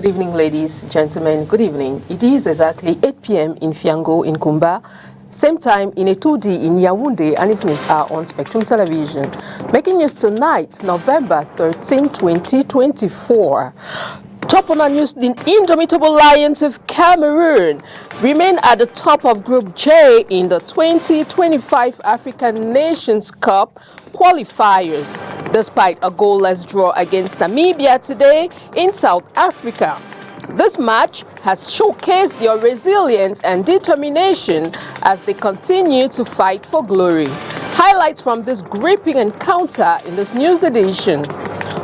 Good evening, ladies, gentlemen. Good evening. It is exactly 8 p.m. in Fiango in Kumba. Same time in Etudi in Yaoundé, and its news are on Spectrum Television. Making news tonight, November 13, 2024. Top on our news, the Indomitable Lions of Cameroon remain at the top of Group J in the 2025 African Nations Cup qualifiers, despite a goalless draw against Namibia today in South Africa. This match has showcased their resilience and determination as they continue to fight for glory. Highlights from this gripping encounter in this news edition.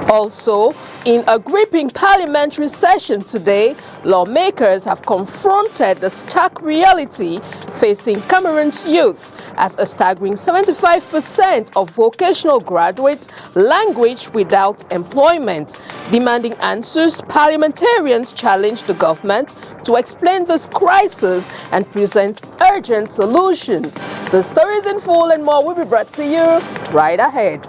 Also, in a gripping parliamentary session today, lawmakers have confronted the stark reality facing Cameroon's youth as a staggering 75% of vocational graduates languish without employment. Demanding answers, parliamentarians challenged the government to explain this crisis and present urgent solutions. The stories in full and more will be brought to you right ahead.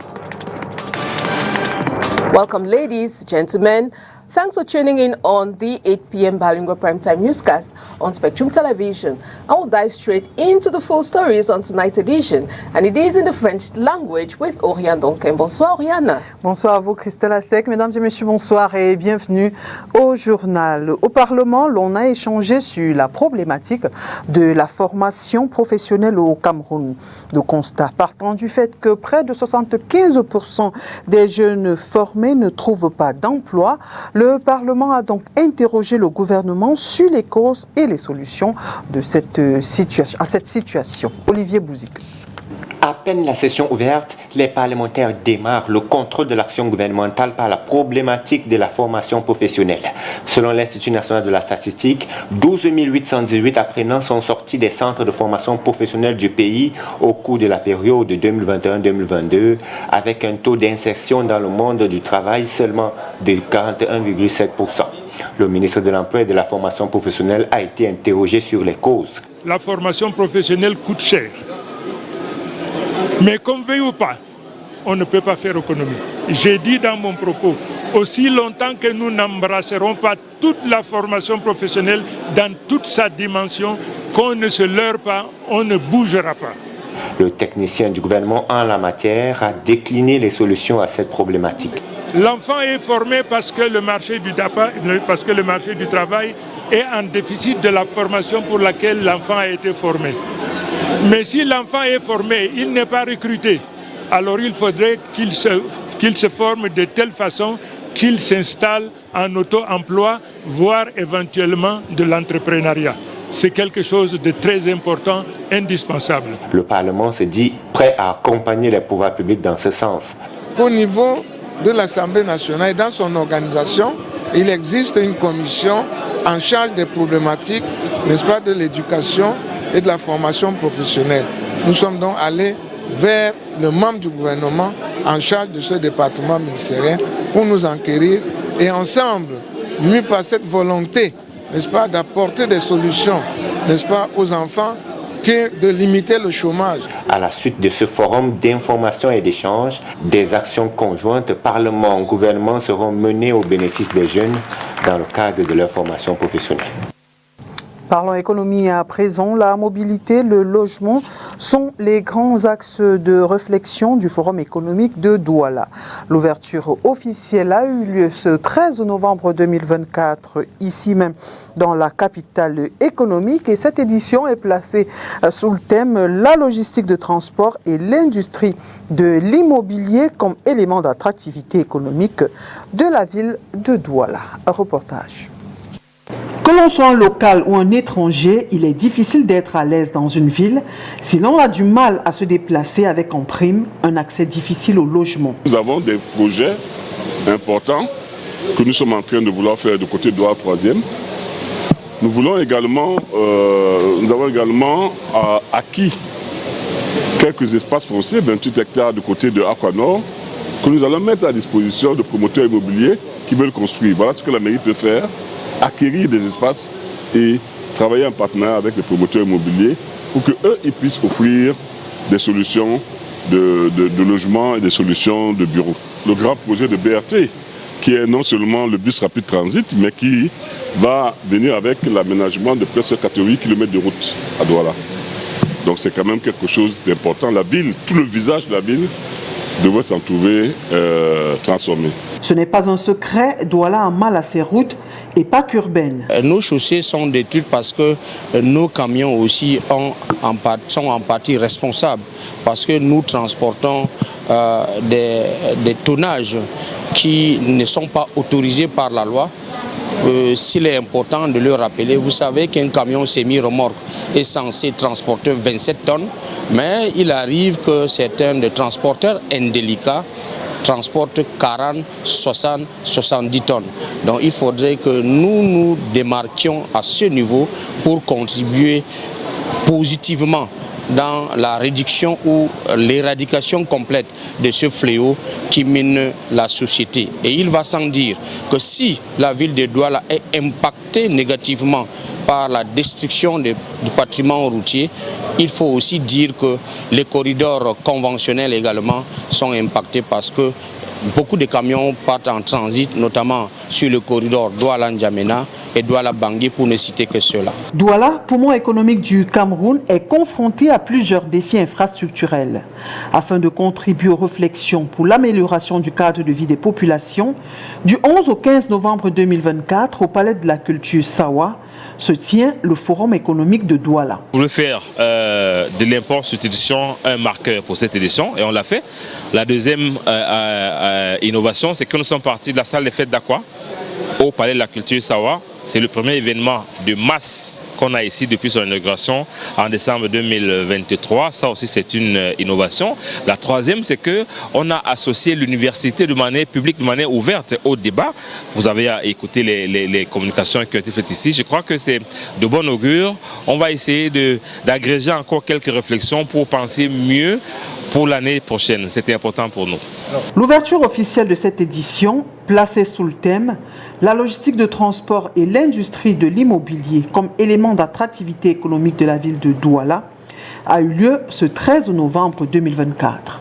Welcome, ladies, gentlemen. Thanks for tuning in on the 8 p.m. Bilingual Primetime Newscast on Spectrum Television. I will dive straight into the full stories on tonight's edition, and it is in the French language with Oriane Donken. Bonsoir, Oriane. Bonsoir à vous, Christelle Assec. Mesdames et messieurs, bonsoir et bienvenue au journal. Au Parlement, l'on a échangé sur la problématique de la formation professionnelle au Cameroun. Le constat partant du fait que près de 75% des jeunes formés ne trouvent pas d'emploi, le Parlement a donc interrogé le gouvernement sur les causes et les solutions de cette situation. Olivier Bouzik. À peine la session ouverte, les parlementaires démarrent le contrôle de l'action gouvernementale par la problématique de la formation professionnelle. Selon l'Institut national de la statistique, 12 818 apprenants sont sortis des centres de formation professionnelle du pays au cours de la période de 2021-2022, avec un taux d'insertion dans le monde du travail seulement de 41,7%. Le ministre de l'Emploi et de la formation professionnelle a été interrogé sur les causes. La formation professionnelle coûte cher. Mais qu'on veuille ou pas, on ne peut pas faire économie. J'ai dit dans mon propos, aussi longtemps que nous n'embrasserons pas toute la formation professionnelle dans toute sa dimension, qu'on ne se leurre pas, on ne bougera pas. Le technicien du gouvernement en la matière a décliné les solutions à cette problématique. L'enfant est formé parce que le marché du travail est en déficit de la formation pour laquelle l'enfant a été formé. Mais si l'enfant est formé, il n'est pas recruté, alors il faudrait qu'il se forme de telle façon qu'il s'installe en auto-emploi, voire éventuellement de l'entrepreneuriat. C'est quelque chose de très important, indispensable. Le Parlement se dit prêt à accompagner les pouvoirs publics dans ce sens. Au niveau de l'Assemblée nationale et dans son organisation, il existe une commission en charge des problématiques, n'est-ce pas, de l'éducation et de la formation professionnelle. Nous sommes donc allés vers le membre du gouvernement en charge de ce département ministériel pour nous enquérir et ensemble, mis par cette volonté, n'est-ce pas, d'apporter des solutions, n'est-ce pas, aux enfants, que de limiter le chômage. À la suite de ce forum d'information et d'échange, des actions conjointes Parlement-gouvernement seront menées au bénéfice des jeunes dans le cadre de leur formation professionnelle. Parlons économie à présent. La mobilité, le logement sont les grands axes de réflexion du Forum économique de Douala. L'ouverture officielle a eu lieu ce 13 novembre 2024, ici même dans la capitale économique. Et cette édition est placée sous le thème la logistique de transport et l'industrie de l'immobilier comme élément d'attractivité économique de la ville de Douala. Un reportage. Que l'on soit un local ou un étranger, il est difficile d'être à l'aise dans une ville si l'on a du mal à se déplacer avec en prime un accès difficile au logement. Nous avons des projets importants que nous sommes en train de vouloir faire du côté de Douala 3e. Nous avons également acquis quelques espaces fonciers, 28 hectares du côté de Aquanor, que nous allons mettre à disposition de promoteurs immobiliers qui veulent construire. Voilà ce que la mairie peut faire. Acquérir des espaces et travailler en partenariat avec les promoteurs immobiliers pour qu'eux puissent offrir des solutions de logement et des solutions de bureaux. Le grand projet de BRT qui est non seulement le bus rapide transit, mais qui va venir avec l'aménagement de presque 80 km de route à Douala. Donc c'est quand même quelque chose d'important. La ville, tout le visage de la ville devrait s'en trouver transformé. Ce n'est pas un secret, Douala a mal à ses routes et pas qu'urbaines. Nos chaussées sont détruites parce que nos camions aussi sont en partie responsables. Parce que nous transportons des tonnages qui ne sont pas autorisés par la loi. S'il est important de le rappeler, vous savez qu'un camion semi-remorque est censé transporter 27 tonnes, mais il arrive que certains des transporteurs indélicats transportent 40, 60, 70 tonnes. Donc il faudrait que nous nous démarquions à ce niveau pour contribuer positivement dans la réduction ou l'éradication complète de ce fléau qui mine la société. Et il va sans dire que si la ville de Douala est impactée négativement par la destruction du patrimoine routier, il faut aussi dire que les corridors conventionnels également sont impactés parce que beaucoup de camions partent en transit, notamment sur le corridor Douala-N'Djamena et Douala-Bangui, pour ne citer que cela. Douala, poumon économique du Cameroun, est confronté à plusieurs défis infrastructurels. Afin de contribuer aux réflexions pour l'amélioration du cadre de vie des populations, du 11 au 15 novembre 2024, au Palais de la Culture Sawa, se tient le Forum économique de Douala. On voulait faire de l'import-substitution un marqueur pour cette édition et on l'a fait. La deuxième innovation, c'est que nous sommes partis de la salle des fêtes d'Aqua au Palais de la Culture Sawa. C'est le premier événement de masse qu'on a ici depuis son inauguration en décembre 2023. Ça aussi, c'est une innovation. La troisième, c'est qu'on a associé l'université de manière publique, de manière ouverte au débat. Vous avez écouté les communications qui ont été faites ici. Je crois que c'est de bon augure. On va essayer d'agréger encore quelques réflexions pour penser mieux pour l'année prochaine. C'était important pour nous. L'ouverture officielle de cette édition, placée sous le thème « La logistique de transport et l'industrie de l'immobilier comme élément d'attractivité économique de la ville de Douala » a eu lieu ce 13 novembre 2024.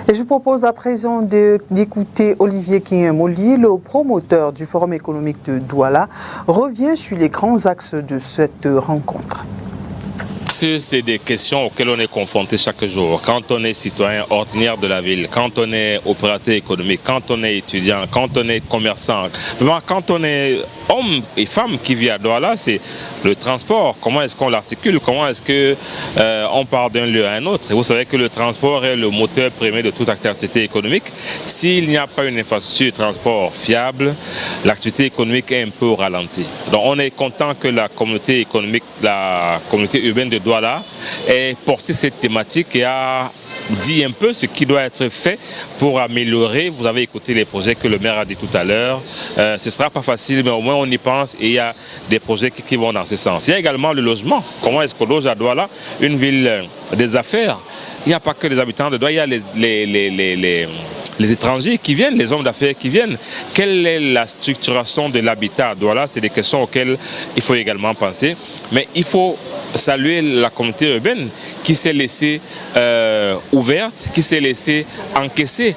Et je vous propose à présent d'écouter Olivier Kinyemoli, le promoteur du Forum économique de Douala, revient sur les grands axes de cette rencontre. C'est des questions auxquelles on est confronté chaque jour. Quand on est citoyen ordinaire de la ville, quand on est opérateur économique, quand on est étudiant, quand on est commerçant, vraiment quand on est homme et femme qui vit à Douala, c'est le transport. Comment est-ce qu'on l'articule? Comment est-ce qu'on part d'un lieu à un autre? Et vous savez que le transport est le moteur premier de toute activité économique. S'il n'y a pas une infrastructure de transport fiable, l'activité économique est un peu au ralenti. Donc on est content que la communauté économique, la communauté urbaine de Douala ait porté cette thématique et a dit un peu ce qui doit être fait pour améliorer. Vous avez écouté les projets que le maire a dit tout à l'heure. Ce ne sera pas facile, mais au moins on y pense et il y a des projets qui vont dans ce sens. Il y a également le logement. Comment est-ce qu'on loge à Douala, une ville des affaires? Il n'y a pas que les habitants de Douala, il y a les étrangers qui viennent, les hommes d'affaires qui viennent. Quelle est la structuration de l'habitat à Douala? C'est des questions auxquelles il faut également penser. Mais il faut saluer la communauté urbaine qui s'est laissée ouverte, qui s'est laissée encaisser,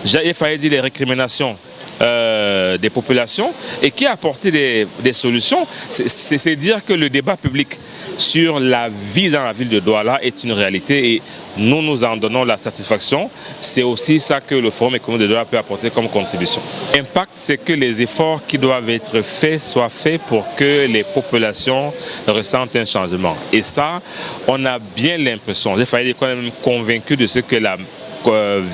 il fallait dire les récriminations des populations et qui a apporté des solutions. C'est dire que le débat public sur la vie dans la ville de Douala est une réalité et nous en donnons la satisfaction. C'est aussi ça que le Forum économique de Douala peut apporter comme contribution. Impact, c'est que les efforts qui doivent être faits soient faits pour que les populations ressentent un changement. Et ça, on a bien l'impression, il fallait être quand même convaincu de ce que la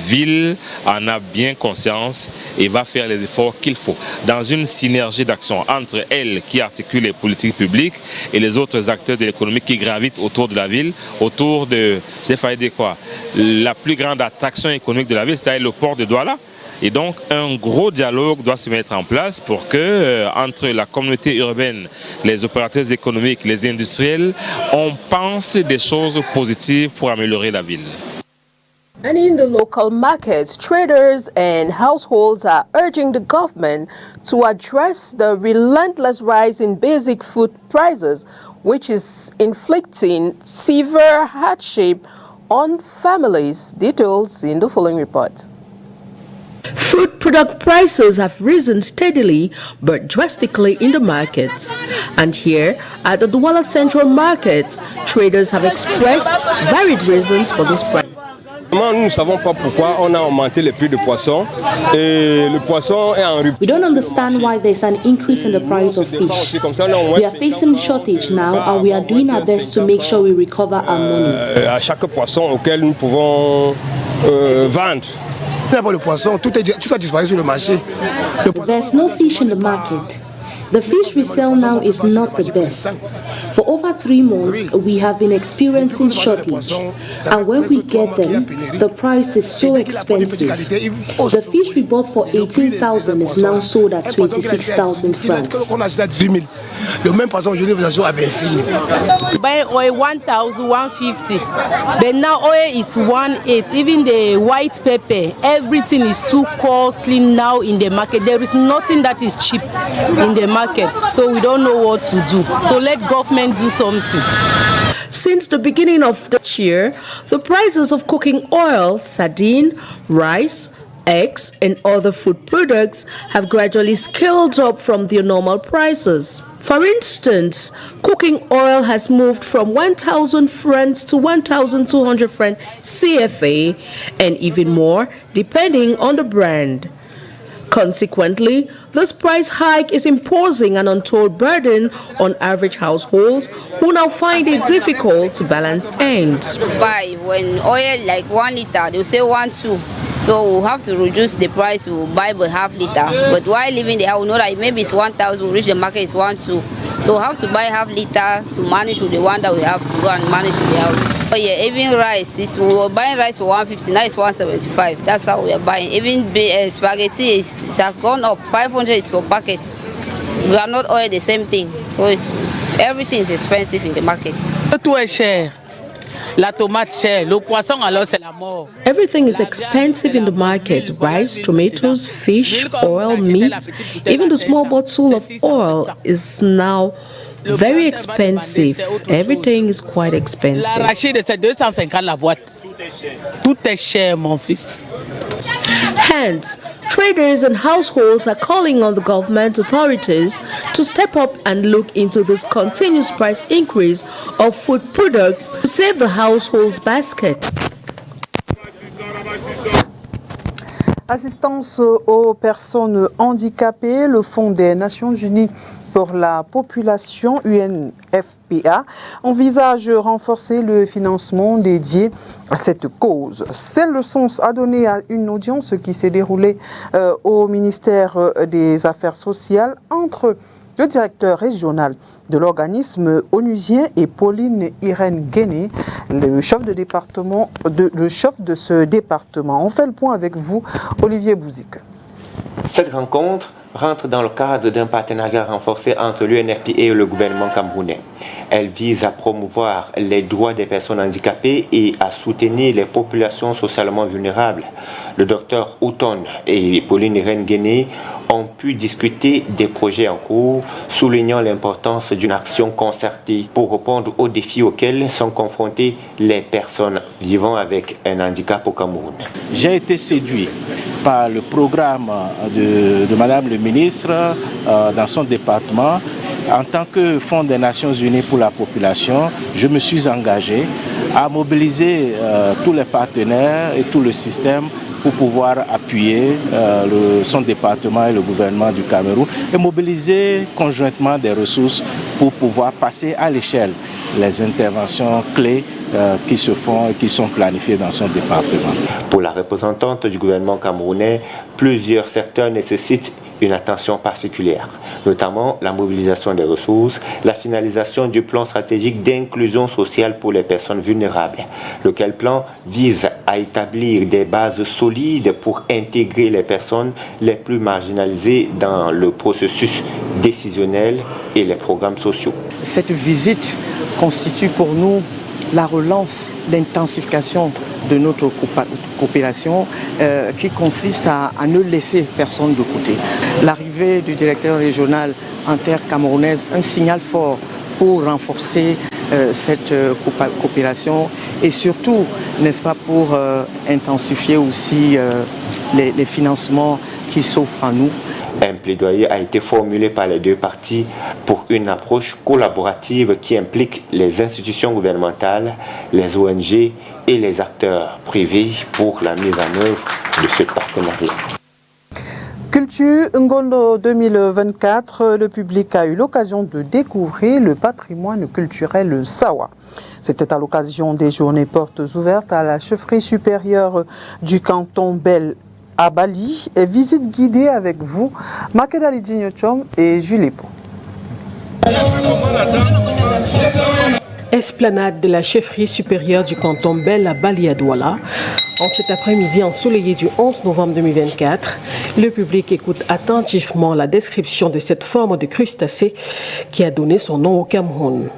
ville en a bien conscience et va faire les efforts qu'il faut dans une synergie d'action entre elle qui articule les politiques publiques et les autres acteurs de l'économie qui gravitent autour de la ville, autour de, la plus grande attraction économique de la ville, c'est-à-dire le port de Douala. Et donc un gros dialogue doit se mettre en place pour que entre la communauté urbaine, les opérateurs économiques, les industriels, on pense des choses positives pour améliorer la ville. And in the local markets, traders and households are urging the government to address the relentless rise in basic food prices, which is inflicting severe hardship on families. Details in the following report. Food product prices have risen steadily but drastically in the markets. And here at the Douala Central Market, traders have expressed varied reasons for this price. Nous ne savons pas pourquoi on a augmenté le prix du poisson et le poisson est en rupture. We don't understand why there's an increase in the price of fish. We are facing shortage now and we are doing our best to make sure we recover our money. À chaque poisson auquel nous pouvons vendre. Le poisson, tout a disparu sur le marché. There's no fish in the market. The fish we sell now is not the best. For over 3 months, we have been experiencing shortage, and when we get them, the price is so expensive. The fish we bought for 18,000 is now sold at 26,000 francs. Le même poisson aujourd'hui vous achète à 26 000. Buy oil 1,150, but now oil is 1.8. Even the white pepper, everything is too costly now in the market. There is nothing that is cheap in the market, so we don't know what to do. So let government do something. Since the beginning of this year, the prices of cooking oil, sardine, rice, eggs, and other food products have gradually scaled up from their normal prices. For instance, cooking oil has moved from 1,000 francs to 1,200 francs CFA and even more depending on the brand. Consequently, this price hike is imposing an untold burden on average households who now find it difficult to balance ends. Buy when oil like 1 liter, they'll say 1.2. So we'll have to reduce the price to buy by half liter. But while living there, we know that maybe it's 1,000, we reach the market is 1.2. So we'll have to buy half liter to manage with the one that we have to go and manage in the house. Oh yeah, even rice, we were buying rice for 150, now it's 175. That's how we are buying. Even spaghetti, it has gone up. 500 is for packets. We are not oil the same thing. So everything is expensive in the market. Tout est cher. La tomate chère, le poisson alors c'est la mort. Everything is expensive in the market: rice, tomatoes, fish, oil, meat. Even the small bottle of oil is now very expensive. Everything is quite expensive. L'arachide c'est 250 la boîte. Tout est cher, mon fils. Hence, traders and households are calling on the government authorities to step up and look into this continuous price increase of food products to save the household's basket. Assistance aux personnes handicapées, le Fonds des Nations Unies pour la population, UNFPA, envisage de renforcer le financement dédié à cette cause. C'est le sens à donner à une audience qui s'est déroulée au ministère des Affaires sociales entre le directeur régional de l'organisme onusien et Pauline Irène Guéné, le chef de ce département. On fait le point avec vous, Olivier Bouzik. Cette rencontre rentre dans le cadre d'un partenariat renforcé entre l'UNFPA et le gouvernement camerounais. Elle vise à promouvoir les droits des personnes handicapées et à soutenir les populations socialement vulnérables. Le docteur Houton et Pauline Irène Guéné ont pu discuter des projets en cours, soulignant l'importance d'une action concertée pour répondre aux défis auxquels sont confrontées les personnes vivant avec un handicap au Cameroun. J'ai été séduit par le programme de Madame le ministre dans son département. En tant que Fonds des Nations Unies pour la population, je me suis engagé à mobiliser tous les partenaires et tout le système pour pouvoir appuyer son département et le gouvernement du Cameroun et mobiliser conjointement des ressources pour pouvoir passer à l'échelle les interventions clés qui se font et qui sont planifiées dans son département. Pour la représentante du gouvernement camerounais, plusieurs secteurs nécessitent une attention particulière, notamment la mobilisation des ressources, la finalisation du plan stratégique d'inclusion sociale pour les personnes vulnérables, lequel plan vise à établir des bases solides pour intégrer les personnes les plus marginalisées dans le processus décisionnel et les programmes sociaux. Cette visite constitue pour nous la relance, l'intensification de notre coopération qui consiste à ne laisser personne de côté. L'arrivée du directeur régional en terre camerounaise, un signal fort pour renforcer cette coopération et surtout, n'est-ce pas, pour intensifier aussi les financements qui s'offrent à nous. Un plaidoyer a été formulé par les deux parties pour une approche collaborative qui implique les institutions gouvernementales, les ONG et les acteurs privés pour la mise en œuvre de ce partenariat. Culture Ngondo 2024, le public a eu l'occasion de découvrir le patrimoine culturel Sawa. C'était à l'occasion des journées portes ouvertes à la chefferie supérieure du canton Bel à Bali et visite guidée avec vous, Makedali Djignochom et Julie Po. Esplanade de la chefferie supérieure du canton Bel à Bali à Douala. En cet après-midi ensoleillé du 11 novembre 2024, le public écoute attentivement la description de cette forme de crustacé qui a donné son nom au Cameroun.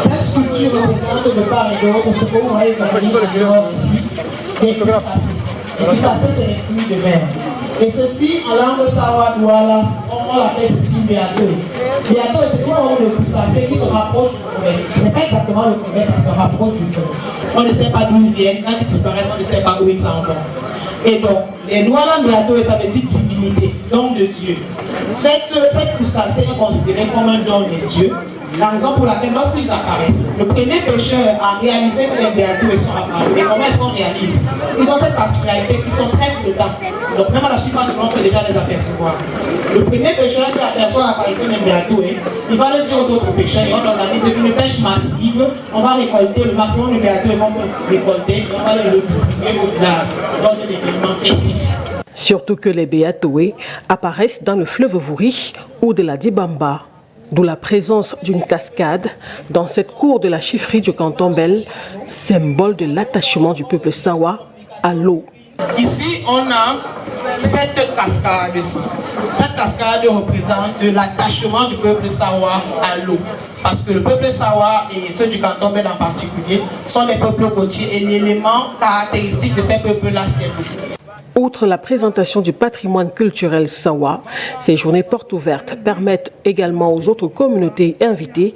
Cette structure représente de part et d'autre ce que vous voyez comme des crustacés. Les crustacés, c'est les fruits de mer. Et ceci, en langue Sawa Douala, on l'appelle ceci Béato. Béato, c'est toujours le crustacé qui se rapproche du crevet. Ce n'est pas exactement le crevet, ça se rapproche du crevet. On ne sait pas d'où ils viennent, quand ils disparaissent, on ne sait pas où ils s'en vont. Et donc, les Douala Béato, ça veut dire divinité, don de Dieu. Cette crustacée est considérée comme un don de Dieu. La raison pour laquelle, lorsqu'ils apparaissent, le premier pêcheur a réalisé que les béatous sont apparus. Et comment est-ce qu'on réalise? Ils ont cette particularité qu'ils sont très flottants. Donc même à la surface de l'eau, on peut déjà les apercevoir. Le premier pêcheur qui aperçoit l'apparition des béatous, il va le dire aux autres pêcheurs et on organise une pêche massive. On va récolter le maximum de béatous qu'on peut récolter et on va les redistribuer au village lors de l'événement festif. Surtout que les béatoués apparaissent dans le fleuve Vouri ou de la Dibamba. D'où la présence d'une cascade dans cette cour de la chefferie du canton Bel, symbole de l'attachement du peuple Sawa à l'eau. Ici, on a cette cascade-ci. Cette cascade représente l'attachement du peuple Sawa à l'eau. Parce que le peuple Sawa et ceux du canton Bel en particulier sont des peuples côtiers et l'élément caractéristique de ces peuples-là, c'est l'eau. Outre la présentation du patrimoine culturel Sawa, ces journées portes ouvertes permettent également aux autres communautés invitées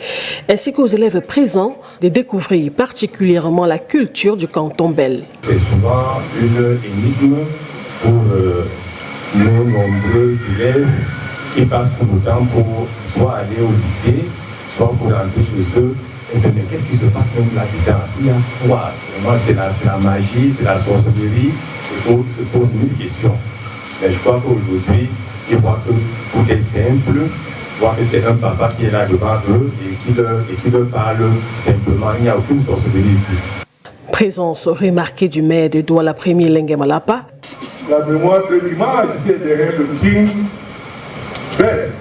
ainsi qu'aux élèves présents de découvrir particulièrement la culture du canton Bel. C'est souvent une énigme pour nos nombreux élèves qui passent tout le temps pour soit aller au lycée, soit pour rentrer chez eux. Et bien, mais qu'est-ce qui se passe même là-dedans? Il y a quoi? Vraiment, c'est la magie, c'est la sorcellerie. Il se pose mille questions. Mais je crois qu'aujourd'hui, ils voient que tout est simple, voient que c'est un papa qui est là devant eux et qui leur parle simplement. Il n'y a aucune sorcellerie ici. Présence remarquée du maire de Douala Premier Lengemalapa. La mémoire de l'image qui est derrière le King Bel.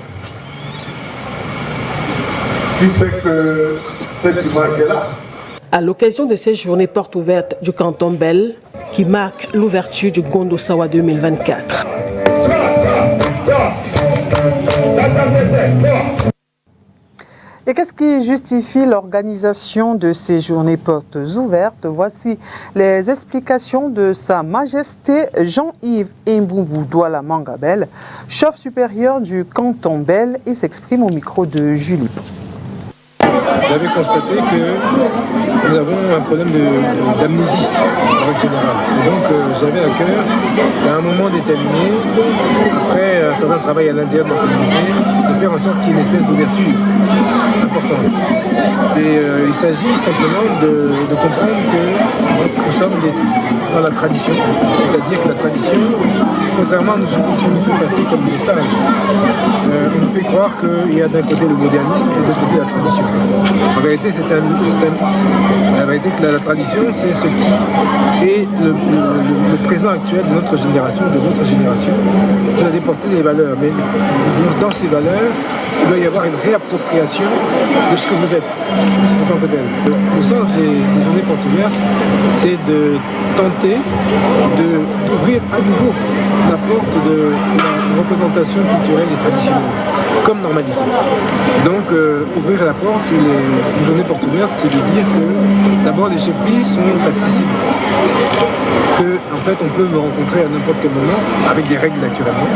Qui sait que cette image est là? À l'occasion de ces journées portes ouvertes du canton Bel, qui marque l'ouverture du Ngondo Sawa 2024. Et qu'est-ce qui justifie l'organisation de ces journées portes ouvertes? Voici les explications de Sa Majesté Jean-Yves Mboubou Douala Mangabel, chef supérieur du canton Bel, et s'exprime au micro de Julie. J'avais constaté que nous avons un problème d'amnésie en règle générale. Et donc j'avais à cœur, à un moment déterminé, après un certain travail à l'intérieur de la communauté, de faire en sorte qu'il y ait une espèce d'ouverture importante. Et il s'agit simplement de comprendre que nous sommes dans la tradition, c'est-à-dire que la tradition, contrairement à ce qui nous fait passer comme des sages, on nous fait croire qu'il y a d'un côté le modernisme et de l'autre côté la tradition. En réalité, c'est un mythe. La vérité, que la tradition, c'est ce qui est le présent actuel de notre génération, Vous allez porter des valeurs, mais dans ces valeurs, il doit y avoir une réappropriation de ce que vous êtes en tant que tel. Le sens des journées portes ouvertes, c'est de tenter d'ouvrir à nouveau la porte de la représentation culturelle et traditionnelle, comme normalité. Et donc, ouvrir la porte, les journées portes ouvertes, c'est de dire que d'abord les chefferies sont accessibles. Que, en fait, on peut me rencontrer à n'importe quel moment, avec des règles naturellement.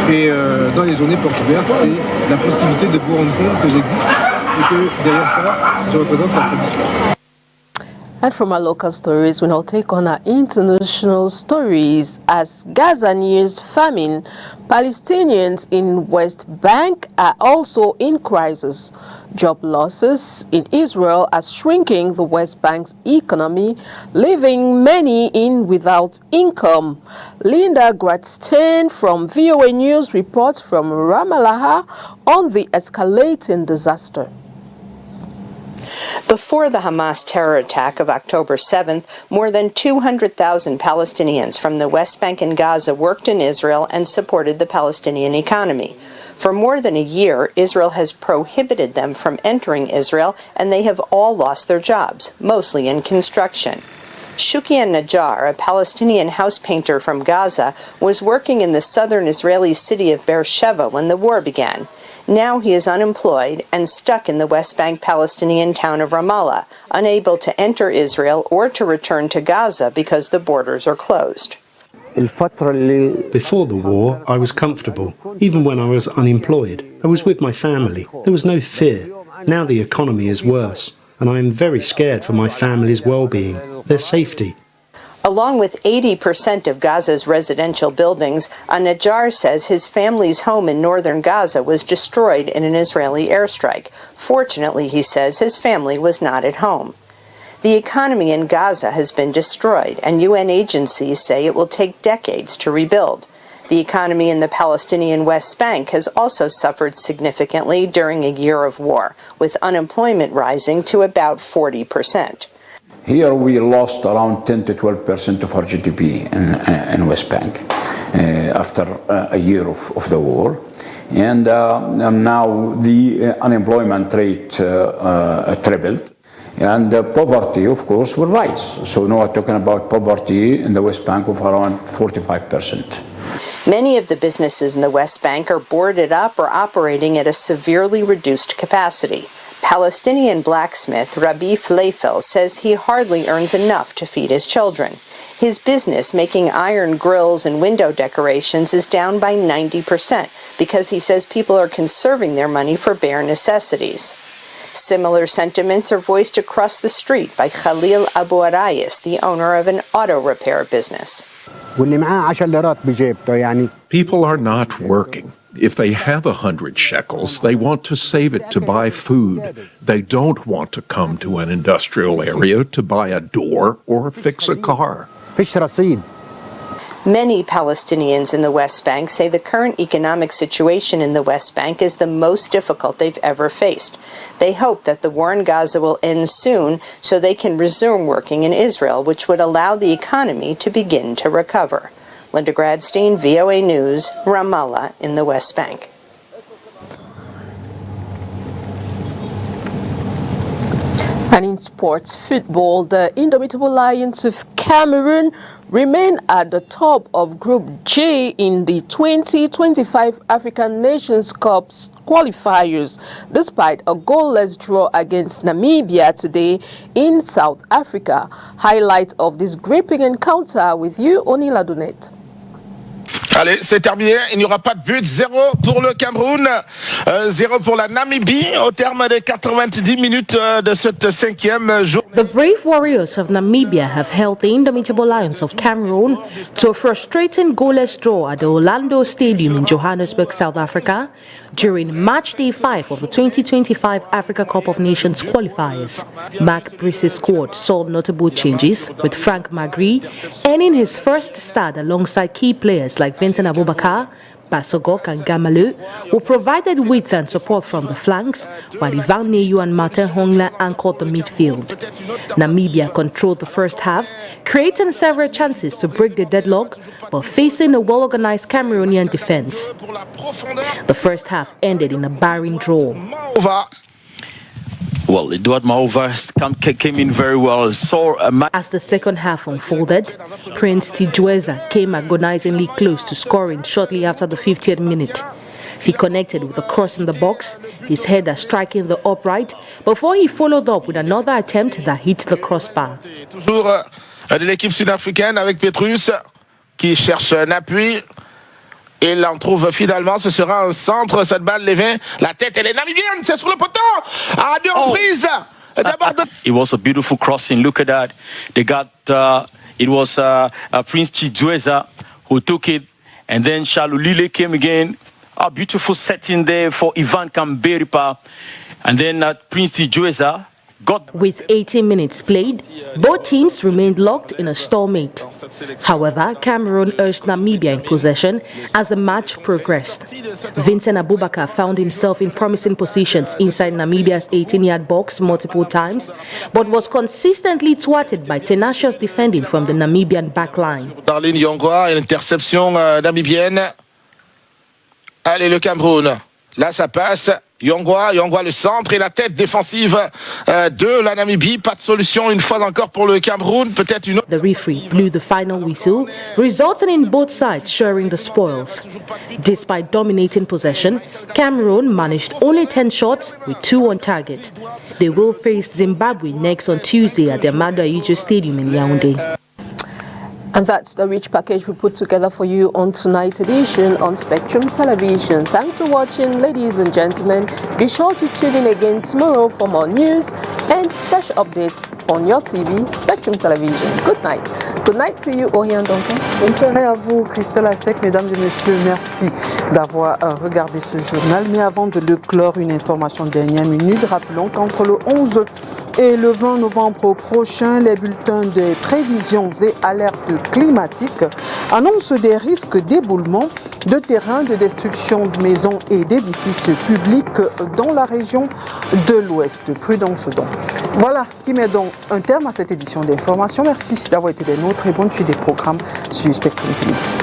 Et dans les journées portes ouvertes, c'est la possibilité de vous rendre compte que j'existe et que derrière ça, je représente la tradition. And from our local stories, we now take on our international stories. As Gaza nears famine, Palestinians in West Bank are also in crisis. Job losses in Israel are shrinking the West Bank's economy, leaving many in without income. Linda Gradstein from VOA News reports from Ramallah on the escalating disaster. Before the Hamas terror attack of October 7th, more than 200,000 Palestinians from the West Bank and Gaza worked in Israel and supported the Palestinian economy. For more than a year, Israel has prohibited them from entering Israel, and they have all lost their jobs, mostly in construction. Shukian Najjar, a Palestinian house painter from Gaza, was working in the southern Israeli city of Beersheba when the war began. Now he is unemployed and stuck in the West Bank Palestinian town of Ramallah, unable to enter Israel or to return to Gaza because the borders are closed. Before the war, I was comfortable, even when I was unemployed. I was with my family. There was no fear. Now the economy is worse, and I am very scared for my family's well-being, their safety. Along with 80% of Gaza's residential buildings, Najjar says his family's home in northern Gaza was destroyed in an Israeli airstrike. Fortunately, he says, his family was not at home. The economy in Gaza has been destroyed, and UN agencies say it will take decades to rebuild. The economy in the Palestinian West Bank has also suffered significantly during a year of war, with unemployment rising to about 40%. Here we lost around 10 to 12% of our GDP in West Bank after a year of the war. And now the unemployment rate tripled. And poverty, of course, will rise. So now we're talking about poverty in the West Bank of around 45%. Many of the businesses in the West Bank are boarded up or operating at a severely reduced capacity. Palestinian blacksmith Rabbi Fleifel says he hardly earns enough to feed his children. His business, making iron grills and window decorations, is down by 90% because he says people are conserving their money for bare necessities. Similar sentiments are voiced across the street by Khalil Abu Arayis, the owner of an auto repair business. People are not working. If they have 100 shekels, they want to save it to buy food. They don't want to come to an industrial area to buy a door or fix a car. Many Palestinians in the West Bank say the current economic situation in the West Bank is the most difficult they've ever faced. They hope that the war in Gaza will end soon so they can resume working in Israel, which would allow the economy to begin to recover. Linda Gradstein, VOA News, Ramallah in the West Bank. And in sports football, the Indomitable Lions of Cameroon remain at the top of Group J in the 2025 African Nations Cup qualifiers, despite a goalless draw against Namibia today in South Africa. Highlight of this gripping encounter with you, Oni Ladounet. Allez, c'est terminé. Il n'y aura pas de but. 0 pour le Cameroun, 0 pour la Namibie au terme des 90 minutes de cette 5e journée. The brave warriors of Namibia have held the Indomitable Lions of Cameroon to a frustrating goalless draw at the Orlando Stadium in Johannesburg, South Africa, during match day 5 of the 2025 Africa Cup of Nations qualifiers. Mark Brice's squad saw notable changes, with Frank Magri earning his first start alongside key players like Vincent Abubakar, Basogok and Gamalu, who provided width and support from the flanks, while Ivan Neyu and Martin Hongla anchored the midfield. Namibia controlled the first half, creating several chances to break the deadlock, but facing a well-organized Cameroonian defense. The first half ended in a barren draw. Well, Eduard Mahova came in very well. As the second half unfolded, Prince Tijueza came agonizingly close to scoring shortly after the 50th minute. He connected with a cross in the box, his header striking the upright, before he followed up with another attempt that hit the crossbar. Toujours de l'équipe sud-africaine avec Petrus qui cherche un appui. Et là, on trouve finalement, ce sera un centre, cette balle, Lévin, la tête, elle est namibienne, c'est sur le poteau, à deux reprises. It was a beautiful crossing. Look at that. They got, it was Prince Chidueza who took it. And then Shalulile came again. A beautiful setting there for Ivan Kamberipa. And then Prince Chidueza got... With 18 minutes played, both teams remained locked in a stalemate. However, Cameroon urged Namibia in possession as the match progressed. Vincent Abubakar found himself in promising positions inside Namibia's 18-yard box multiple times, but was consistently thwarted by tenacious defending from the Namibian backline. Darlene Yongwa, une interception namibienne. Allez, le Cameroun. Là, ça passe. Yongwa le centre et la tête défensive de la Namibie. Pas de solution une fois encore pour le Cameroun. Peut-être une autre. The referee blew the final whistle, resulting in both sides sharing the spoils. Despite dominating possession, Cameroon managed only 10 shots with 2 on target. They will face Zimbabwe next on Tuesday at the Amadou Ahidjo Stadium in Yaoundé. And that's the rich package we put together for you on tonight's edition on Spectrum Television. Thanks for watching, ladies and gentlemen. Be sure to tune in again tomorrow for more news and fresh updates on your TV, Spectrum Television. Good night. Good night to you, Orian Duncan. Bonne soirée à vous, Christelle Asek. Mesdames et messieurs, merci d'avoir regardé ce journal. Mais avant de le clore, une information de dernière minute. Rappelons qu'entre le 11 et le 20 novembre prochain, les bulletins des prévisions et alertes climatiques annoncent des risques d'éboulement de terrains, de destruction de maisons et d'édifices publics dans la région de l'Ouest. Prudence donc. Voilà qui met donc un terme à cette édition d'information. Merci d'avoir été des nôtres et bonne suite des programmes sur Spectrum Télévision.